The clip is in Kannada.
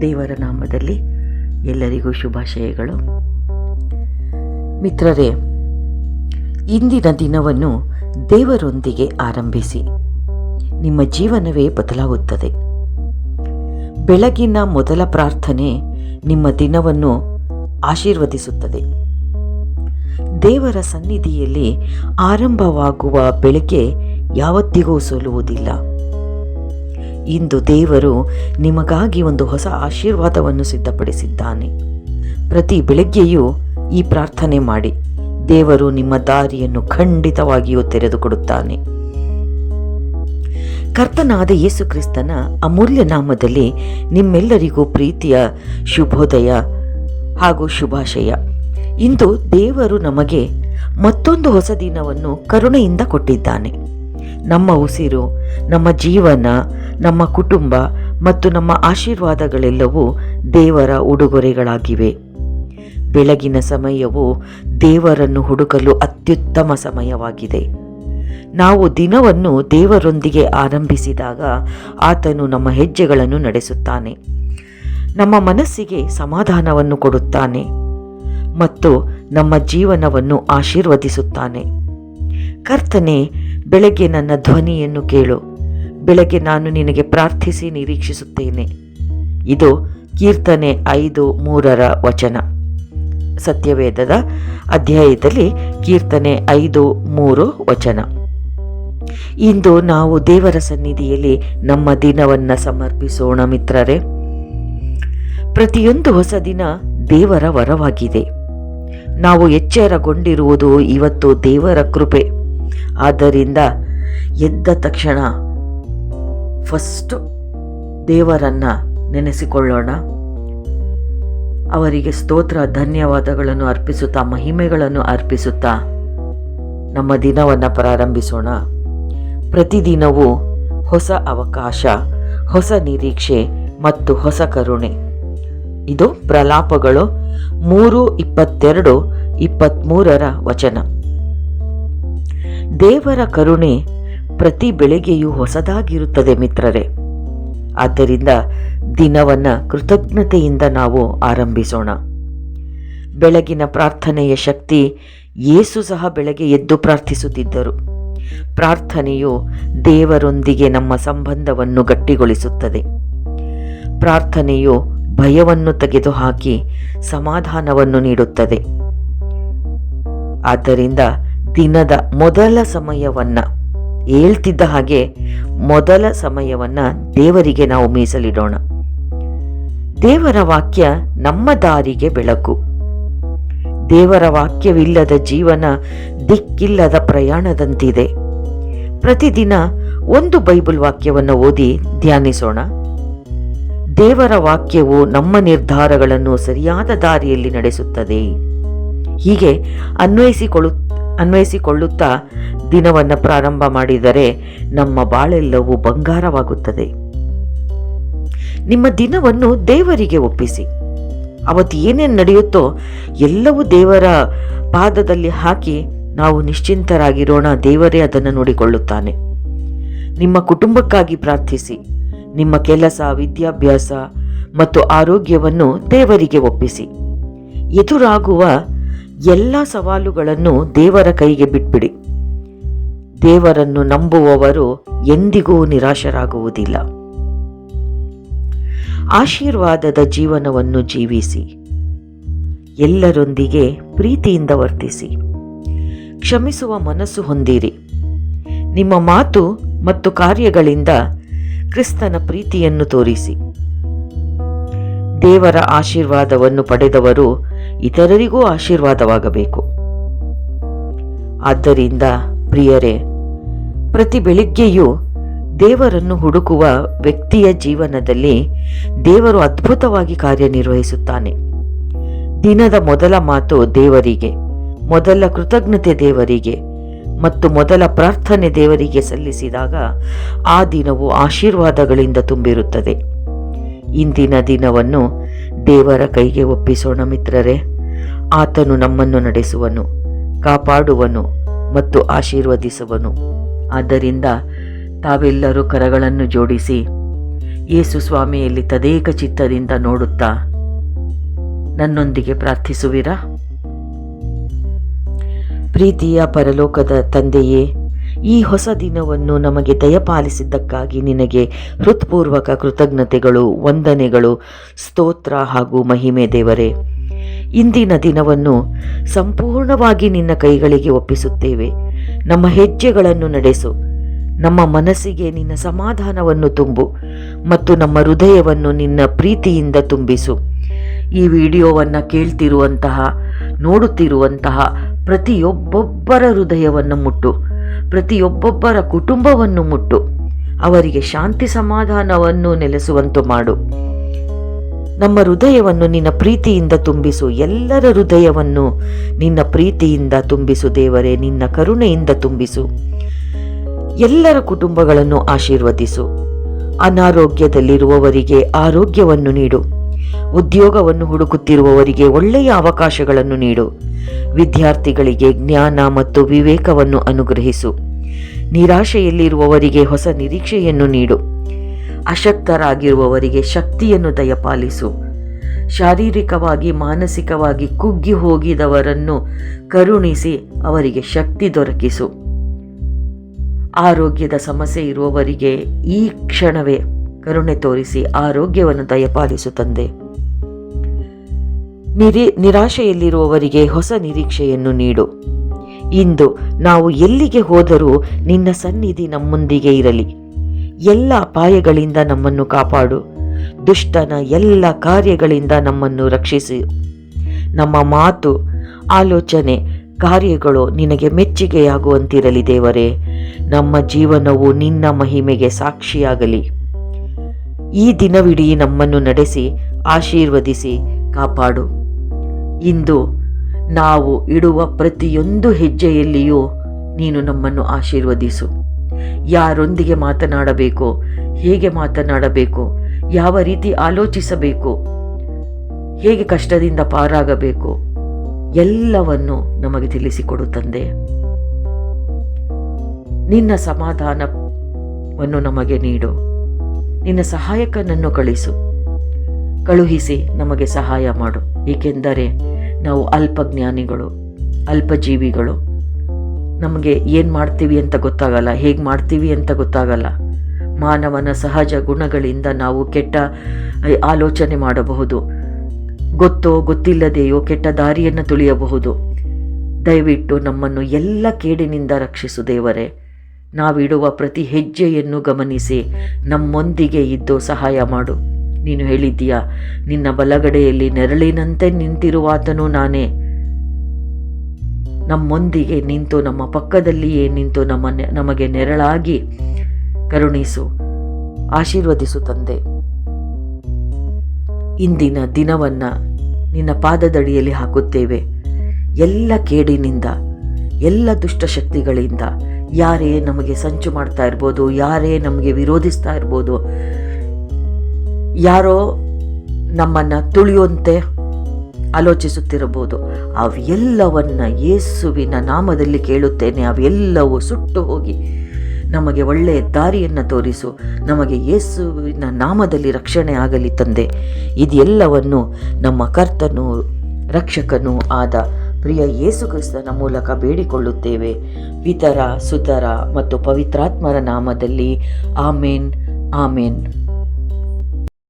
ದೇವರ ನಾಮದಲ್ಲಿ ಎಲ್ಲರಿಗೂ ಶುಭಾಶಯಗಳು. ಮಿತ್ರರೇ, ಇಂದಿನ ದಿನವನ್ನು ದೇವರೊಂದಿಗೆ ಆರಂಭಿಸಿ. ನಿಮ್ಮ ಜೀವನವೇ ಬದಲಾಗುತ್ತದೆ. ಬೆಳಗಿನ ಮೊದಲ ಪ್ರಾರ್ಥನೆ ನಿಮ್ಮ ದಿನವನ್ನು ಆಶೀರ್ವದಿಸುತ್ತದೆ. ದೇವರ ಸನ್ನಿಧಿಯಲ್ಲಿ ಆರಂಭವಾಗುವ ಬೆಳಗ್ಗೆ ಯಾವತ್ತಿಗೂ ಸೋಲುವುದಿಲ್ಲ. ಇಂದು ದೇವರು ನಿಮಗಾಗಿ ಒಂದು ಹೊಸ ಆಶೀರ್ವಾದವನ್ನು ಸಿದ್ಧಪಡಿಸಿದ್ದಾನೆ. ಪ್ರತಿ ಬೆಳಗ್ಗೆಯೂ ಈ ಪ್ರಾರ್ಥನೆ ಮಾಡಿ. ದೇವರು ನಿಮ್ಮ ದಾರಿಯನ್ನು ಖಂಡಿತವಾಗಿಯೂ ತೆರೆದುಕೊಡುತ್ತಾನೆ. ಕರ್ತನಾದ ಯೇಸು ಕ್ರಿಸ್ತನ ಅಮೂಲ್ಯ ನಾಮದಲ್ಲಿ ನಿಮ್ಮೆಲ್ಲರಿಗೂ ಪ್ರೀತಿಯ ಶುಭೋದಯ ಹಾಗೂ ಶುಭಾಶಯ. ಇಂದು ದೇವರು ನಮಗೆ ಮತ್ತೊಂದು ಹೊಸ ದಿನವನ್ನು ಕರುಣೆಯಿಂದ ಕೊಟ್ಟಿದ್ದಾನೆ. ನಮ್ಮ ಉಸಿರು, ನಮ್ಮ ಜೀವನ, ನಮ್ಮ ಕುಟುಂಬ ಮತ್ತು ನಮ್ಮ ಆಶೀರ್ವಾದಗಳೆಲ್ಲವೂ ದೇವರ ಉಡುಗೊರೆಗಳಾಗಿವೆ. ಬೆಳಗಿನ ಸಮಯವು ದೇವರನ್ನು ಹುಡುಕಲು ಅತ್ಯುತ್ತಮ ಸಮಯವಾಗಿದೆ. ನಾವು ದಿನವನ್ನು ದೇವರೊಂದಿಗೆ ಆರಂಭಿಸಿದಾಗ ಆತನು ನಮ್ಮ ಹೆಜ್ಜೆಗಳನ್ನು ನಡೆಸುತ್ತಾನೆ, ನಮ್ಮ ಮನಸ್ಸಿಗೆ ಸಮಾಧಾನವನ್ನು ಕೊಡುತ್ತಾನೆ ಮತ್ತು ನಮ್ಮ ಜೀವನವನ್ನು ಆಶೀರ್ವದಿಸುತ್ತಾನೆ. ಕರ್ತನೇ, ಬೆಳಗ್ಗೆ ನನ್ನ ಧ್ವನಿಯನ್ನು ಕೇಳು. ಬೆಳಗ್ಗೆ ನಾನು ನಿನಗೆ ಪ್ರಾರ್ಥಿಸಿ ನಿರೀಕ್ಷಿಸುತ್ತೇನೆ. ಇದು ಕೀರ್ತನೆ 5:3 ವಚನ. ಸತ್ಯವೇದದ ಅಧ್ಯಾಯದಲ್ಲಿ ಕೀರ್ತನೆ 5:3 ವಚನ. ಇಂದು ನಾವು ದೇವರ ಸನ್ನಿಧಿಯಲ್ಲಿ ನಮ್ಮ ದಿನವನ್ನು ಸಮರ್ಪಿಸೋಣ. ಮಿತ್ರರೇ, ಪ್ರತಿಯೊಂದು ಹೊಸ ದಿನ ದೇವರ ವರವಾಗಿದೆ. ನಾವು ಎಚ್ಚರಗೊಂಡಿರುವುದು ಇವತ್ತು ದೇವರ ಕೃಪೆ. ಆದ್ದರಿಂದ ಎದ್ದ ತಕ್ಷಣ ಫಸ್ಟ್ ದೇವರನ್ನ ನೆನೆಸಿಕೊಳ್ಳೋಣ. ಅವರಿಗೆ ಸ್ತೋತ್ರ, ಧನ್ಯವಾದಗಳನ್ನು ಅರ್ಪಿಸುತ್ತಾ, ಮಹಿಮೆಗಳನ್ನು ಅರ್ಪಿಸುತ್ತಾ ನಮ್ಮ ದಿನವನ್ನು ಪ್ರಾರಂಭಿಸೋಣ. ಪ್ರತಿದಿನವೂ ಹೊಸ ಅವಕಾಶ, ಹೊಸ ನಿರೀಕ್ಷೆ ಮತ್ತು ಹೊಸ ಕರುಣೆ. ಇದು ಪ್ರಲಾಪಗಳು 3:22-23 ವಚನ. ದೇವರ ಕರುಣೆ ಪ್ರತಿ ಬೆಳಗ್ಗೆಯೂ ಹೊಸದಾಗಿರುತ್ತದೆ ಮಿತ್ರರೇ. ಆದ್ದರಿಂದ ದಿನವನ್ನು ಕೃತಜ್ಞತೆಯಿಂದ ನಾವು ಆರಂಭಿಸೋಣ. ಬೆಳಗಿನ ಪ್ರಾರ್ಥನೆಯ ಶಕ್ತಿ. ಯೇಸು ಸಹ ಬೆಳಗ್ಗೆ ಎದ್ದು ಪ್ರಾರ್ಥಿಸುತ್ತಿದ್ದರು. ಪ್ರಾರ್ಥನೆಯು ದೇವರೊಂದಿಗೆ ನಮ್ಮ ಸಂಬಂಧವನ್ನು ಗಟ್ಟಿಗೊಳಿಸುತ್ತದೆ. ಪ್ರಾರ್ಥನೆಯು ಭಯವನ್ನು ತೆಗೆದುಹಾಕಿ ಸಮಾಧಾನವನ್ನು ನೀಡುತ್ತದೆ. ಆದ್ದರಿಂದ ದಿನದ ಮೊದಲ ಸಮಯವನ್ನು, ಹೇಳ್ತಿದ್ದ ಹಾಗೆ ಮೊದಲ ಸಮಯವನ್ನು ದೇವರಿಗೆ ನಾವು ಮೀಸಲಿಡೋಣ. ದೇವರ ವಾಕ್ಯ ನಮ್ಮ ದಾರಿಗೆ ಬೆಳಕು. ದೇವರ ವಾಕ್ಯವಿಲ್ಲದ ಜೀವನ ದಿಕ್ಕಿಲ್ಲದ ಪ್ರಯಾಣದಂತಿದೆ. ಪ್ರತಿದಿನ ಒಂದು ಬೈಬಲ್ ವಾಕ್ಯವನ್ನು ಓದಿ ಧ್ಯಾನಿಸೋಣ. ದೇವರ ವಾಕ್ಯವು ನಮ್ಮ ನಿರ್ಧಾರಗಳನ್ನು ಸರಿಯಾದ ದಾರಿಯಲ್ಲಿ ನಡೆಸುತ್ತದೆ. ಹೀಗೆ ಅನ್ವಯಿಸಿಕೊಳ್ಳುತ್ತಾ ದಿನವನ್ನು ಪ್ರಾರಂಭ ಮಾಡಿದರೆ ನಮ್ಮ ಬಾಳೆಲ್ಲವೂ ಬಂಗಾರವಾಗುತ್ತದೆ. ನಿಮ್ಮ ದಿನವನ್ನು ದೇವರಿಗೆ ಒಪ್ಪಿಸಿ. ಅವತ್ತು ಏನೇನು ನಡೆಯುತ್ತೋ ಎಲ್ಲವೂ ದೇವರ ಪಾದದಲ್ಲಿ ಹಾಕಿ ನಾವು ನಿಶ್ಚಿಂತರಾಗಿರೋಣ. ದೇವರೇ ಅದನ್ನು ನೋಡಿಕೊಳ್ಳುತ್ತಾನೆ. ನಿಮ್ಮ ಕುಟುಂಬಕ್ಕಾಗಿ ಪ್ರಾರ್ಥಿಸಿ. ನಿಮ್ಮ ಕೆಲಸ, ವಿದ್ಯಾಭ್ಯಾಸ ಮತ್ತು ಆರೋಗ್ಯವನ್ನು ದೇವರಿಗೆ ಒಪ್ಪಿಸಿ. ಎದುರಾಗುವ ಎಲ್ಲ ಸವಾಲುಗಳನ್ನು ದೇವರ ಕೈಗೆ ಬಿಟ್ಬಿಡಿ. ದೇವರನ್ನು ನಂಬುವವರು ಎಂದಿಗೂ ನಿರಾಶರಾಗುವುದಿಲ್ಲ. ಆಶೀರ್ವಾದದ ಜೀವನವನ್ನು ಜೀವಿಸಿ. ಎಲ್ಲರೊಂದಿಗೆ ಪ್ರೀತಿಯಿಂದ ವರ್ತಿಸಿ. ಕ್ಷಮಿಸುವ ಮನಸ್ಸು ಹೊಂದಿರಿ. ನಿಮ್ಮ ಮಾತು ಮತ್ತು ಕಾರ್ಯಗಳಿಂದ ಕ್ರಿಸ್ತನ ಪ್ರೀತಿಯನ್ನು ತೋರಿಸಿ. ದೇವರ ಆಶೀರ್ವಾದವನ್ನು ಪಡೆದವರು ಇತರರಿಗೂ ಆಶೀರ್ವಾದವಾಗಬೇಕು. ಆದ್ದರಿಂದ ಪ್ರಿಯರೇ, ಪ್ರತಿ ಬೆಳಿಗ್ಗೆಯೂ ದೇವರನ್ನು ಹುಡುಕುವ ವ್ಯಕ್ತಿಯ ಜೀವನದಲ್ಲಿ ದೇವರು ಅದ್ಭುತವಾಗಿ ಕಾರ್ಯನಿರ್ವಹಿಸುತ್ತಾನೆ. ದಿನದ ಮೊದಲ ಮಾತು ದೇವರಿಗೆ, ಮೊದಲ ಕೃತಜ್ಞತೆ ದೇವರಿಗೆ ಮತ್ತು ಮೊದಲ ಪ್ರಾರ್ಥನೆ ದೇವರಿಗೆ ಸಲ್ಲಿಸಿದಾಗ ಆ ದಿನವು ಆಶೀರ್ವಾದಗಳಿಂದ ತುಂಬಿರುತ್ತದೆ. ಇಂದಿನ ದಿನವನ್ನು ದೇವರ ಕೈಗೆ ಒಪ್ಪಿಸೋಣ ಮಿತ್ರರೇ. ಆತನು ನಮ್ಮನ್ನು ನಡೆಸುವನು, ಕಾಪಾಡುವನು ಮತ್ತು ಆಶೀರ್ವದಿಸುವನು. ಆದ್ದರಿಂದ ತಾವೆಲ್ಲರೂ ಕರಗಳನ್ನು ಜೋಡಿಸಿ ಯೇಸು ಸ್ವಾಮಿಯಲ್ಲಿ ತದೇಕ ಚಿತ್ತದಿಂದ ನೋಡುತ್ತಾ ನನ್ನೊಂದಿಗೆ ಪ್ರಾರ್ಥಿಸುವಿರಾ? ಪ್ರೀತಿಯ ಪರಲೋಕದ ತಂದೆಯೇ, ಈ ಹೊಸ ದಿನವನ್ನು ನಮಗೆ ದಯಪಾಲಿಸಿದ್ದಕ್ಕಾಗಿ ನಿನಗೆ ಹೃತ್ಪೂರ್ವಕ ಕೃತಜ್ಞತೆಗಳು, ವಂದನೆಗಳು, ಸ್ತೋತ್ರ ಹಾಗೂ ಮಹಿಮೆ ದೇವರೇ. ಇಂದಿನ ದಿನವನ್ನು ಸಂಪೂರ್ಣವಾಗಿ ನಿನ್ನ ಕೈಗಳಿಗೆ ಒಪ್ಪಿಸುತ್ತೇವೆ. ನಮ್ಮ ಹೆಜ್ಜೆಗಳನ್ನು ನಡೆಸು, ನಮ್ಮ ಮನಸ್ಸಿಗೆ ನಿನ್ನ ಸಮಾಧಾನವನ್ನು ತುಂಬು ಮತ್ತು ನಮ್ಮ ಹೃದಯವನ್ನು ನಿನ್ನ ಪ್ರೀತಿಯಿಂದ ತುಂಬಿಸು. ಈ ವಿಡಿಯೋವನ್ನು ಕೇಳ್ತಿರುವಂತಹ, ನೋಡುತ್ತಿರುವಂತಹ ಪ್ರತಿಯೊಬ್ಬೊಬ್ಬರ ಹೃದಯವನ್ನು ಮುಟ್ಟು, ಪ್ರತಿಯೊಬ್ಬೊಬ್ಬರ ಕುಟುಂಬವನ್ನು ಮುಟ್ಟು, ಅವರಿಗೆ ಶಾಂತಿ ಸಮಾಧಾನವನ್ನು ನೆಲೆಸುವಂತೆ ಮಾಡು. ನಮ್ಮ ಹೃದಯವನ್ನು ನಿನ್ನ ಪ್ರೀತಿಯಿಂದ ತುಂಬಿಸು. ಎಲ್ಲರ ಹೃದಯವನ್ನು ನಿನ್ನ ಪ್ರೀತಿಯಿಂದ ತುಂಬಿಸು ದೇವರೇ. ನಿನ್ನ ಕರುಣೆಯಿಂದ ತುಂಬಿಸು. ಎಲ್ಲರ ಕುಟುಂಬಗಳನ್ನು ಆಶೀರ್ವದಿಸು. ಅನಾರೋಗ್ಯದಲ್ಲಿರುವವರಿಗೆ ಆರೋಗ್ಯವನ್ನು ನೀಡು. ಉದ್ಯೋಗವನ್ನು ಹುಡುಕುತ್ತಿರುವವರಿಗೆ ಒಳ್ಳೆಯ ಅವಕಾಶಗಳನ್ನು ನೀಡು. ವಿದ್ಯಾರ್ಥಿಗಳಿಗೆ ಜ್ಞಾನ ಮತ್ತು ವಿವೇಕವನ್ನು ಅನುಗ್ರಹಿಸು. ನಿರಾಶೆಯಲ್ಲಿರುವವರಿಗೆ ಹೊಸ ನಿರೀಕ್ಷೆಯನ್ನು ನೀಡು. ಅಶಕ್ತರಾಗಿರುವವರಿಗೆ ಶಕ್ತಿಯನ್ನು ದಯಪಾಲಿಸು. ಶಾರೀರಿಕವಾಗಿ ಮಾನಸಿಕವಾಗಿ ಕುಗ್ಗಿ ಹೋಗಿದವರನ್ನು ಕರುಣಿಸಿ ಅವರಿಗೆ ಶಕ್ತಿ ದೊರಕಿಸು. ಆರೋಗ್ಯದ ಸಮಸ್ಯೆ ಇರುವವರಿಗೆ ಈ ಕ್ಷಣವೇ ಕರುಣೆ ತೋರಿಸಿ ಆರೋಗ್ಯವನ್ನು ದಯಪಾಲಿಸು ತಂದೆ. ನಿರಾಶೆಯಲ್ಲಿರುವವರಿಗೆ ಹೊಸ ನಿರೀಕ್ಷೆಯನ್ನು ನೀಡು. ಇಂದು ನಾವು ಎಲ್ಲಿಗೆ ಹೋದರೂ ನಿನ್ನ ಸನ್ನಿಧಿ ನಮ್ಮೊಂದಿಗೆ ಇರಲಿ. ಎಲ್ಲ ಅಪಾಯಗಳಿಂದ ನಮ್ಮನ್ನು ಕಾಪಾಡು. ದುಷ್ಟನ ಎಲ್ಲ ಕಾರ್ಯಗಳಿಂದ ನಮ್ಮನ್ನು ರಕ್ಷಿಸಿ. ನಮ್ಮ ಮಾತು, ಆಲೋಚನೆ, ಕಾರ್ಯಗಳು ನಿನಗೆ ಮೆಚ್ಚುಗೆಯಾಗುವಂತಿರಲಿ ದೇವರೇ. ನಮ್ಮ ಜೀವನವು ನಿನ್ನ ಮಹಿಮೆಗೆ ಸಾಕ್ಷಿಯಾಗಲಿ. ಈ ದಿನವಿಡೀ ನಮ್ಮನ್ನು ನಡೆಸಿ ಆಶೀರ್ವದಿಸಿ ಕಾಪಾಡು. ಇಂದು ನಾವು ಇಡುವ ಪ್ರತಿಯೊಂದು ಹೆಜ್ಜೆಯಲ್ಲಿಯೂ ನೀನು ನಮ್ಮನ್ನು ಆಶೀರ್ವದಿಸು. ಯಾರೊಂದಿಗೆ ಮಾತನಾಡಬೇಕು, ಹೇಗೆ ಮಾತನಾಡಬೇಕು, ಯಾವ ರೀತಿ ಆಲೋಚಿಸಬೇಕು, ಹೇಗೆ ಕಷ್ಟದಿಂದ ಪಾರಾಗಬೇಕು, ಎಲ್ಲವನ್ನು ನಮಗೆ ತಿಳಿಸಿಕೊಡು ತಂದೆ. ನಿನ್ನ ಸಮಾಧಾನವನ್ನು ನಮಗೆ ನೀಡು. ನಿನ್ನ ಸಹಾಯಕನನ್ನು ಕಳುಹಿಸಿ ನಮಗೆ ಸಹಾಯ ಮಾಡು. ಏಕೆಂದರೆ ನಾವು ಅಲ್ಪಜ್ಞಾನಿಗಳು, ಅಲ್ಪಜೀವಿಗಳು. ನಮಗೆ ಏನು ಮಾಡ್ತೀವಿ ಅಂತ ಗೊತ್ತಾಗಲ್ಲ, ಹೇಗೆ ಮಾಡ್ತೀವಿ ಅಂತ ಗೊತ್ತಾಗಲ್ಲ. ಮಾನವನ ಸಹಜ ಗುಣಗಳಿಂದ ನಾವು ಕೆಟ್ಟ ಆಲೋಚನೆ ಮಾಡಬಹುದು. ಗೊತ್ತೋ ಗೊತ್ತಿಲ್ಲದೆಯೋ ಕೆಟ್ಟ ದಾರಿಯನ್ನು ತುಳಿಯಬಹುದು. ದಯವಿಟ್ಟು ನಮ್ಮನ್ನು ಎಲ್ಲ ಕೇಡಿನಿಂದ ರಕ್ಷಿಸು ದೇವರೇ. ನಾವಿಡುವ ಪ್ರತಿ ಹೆಜ್ಜೆಯನ್ನು ಗಮನಿಸಿ ನಮ್ಮೊಂದಿಗೆ ಇದ್ದು ಸಹಾಯ ಮಾಡು. ನೀನು ಹೇಳಿದ್ದೀಯಾ, ನಿನ್ನ ಬಲಗಡೆಯಲ್ಲಿ ನೆರಳಿನಂತೆ ನಿಂತಿರುವಾತನು ನಾನೇ. ನಮ್ಮೊಂದಿಗೆ ನಿಂತು, ನಮ್ಮ ಪಕ್ಕದಲ್ಲಿಯೇ ನಿಂತು ನಮಗೆ ನೆರಳಾಗಿ ಕರುಣಿಸು, ಆಶೀರ್ವದಿಸು ತಂದೆ. ಇಂದಿನ ದಿನವನ್ನು ನಿನ್ನ ಪಾದದಡಿಯಲ್ಲಿ ಹಾಕುತ್ತೇವೆ. ಎಲ್ಲ ಕೇಡಿನಿಂದ, ಎಲ್ಲ ದುಷ್ಟಶಕ್ತಿಗಳಿಂದ, ಯಾರೇ ನಮಗೆ ಸಂಚು ಮಾಡ್ತಾ ಇರ್ಬೋದು, ಯಾರೇ ನಮಗೆ ವಿರೋಧಿಸ್ತಾ ಇರ್ಬೋದು, ಯಾರೋ ನಮ್ಮನ್ನು ತುಳಿಯುವಂತೆ ಆಲೋಚಿಸುತ್ತಿರಬಹುದು, ಅವೆಲ್ಲವನ್ನ ಯೇಸುವಿನ ನಾಮದಲ್ಲಿ ಕೇಳುತ್ತೇನೆ. ಅವೆಲ್ಲವೂ ಸುಟ್ಟು ಹೋಗಿ ನಮಗೆ ಒಳ್ಳೆಯ ದಾರಿಯನ್ನು ತೋರಿಸು. ನಮಗೆ ಯೇಸುವಿನ ನಾಮದಲ್ಲಿ ರಕ್ಷಣೆ ಆಗಲಿ ತಂದೆ. ಇದೆಲ್ಲವನ್ನು ನಮ್ಮ ಕರ್ತನೂ ರಕ್ಷಕನೂ ಆದ ಪ್ರಿಯ ಯೇಸು ಕ್ರಿಸ್ತನ ಮೂಲಕ ಬೇಡಿಕೊಳ್ಳುತ್ತೇವೆ. ಪಿತರ, ಸುತರ ಮತ್ತು ಪವಿತ್ರಾತ್ಮರ ನಾಮದಲ್ಲಿ ಆಮೇನ್, ಆಮೇನ್.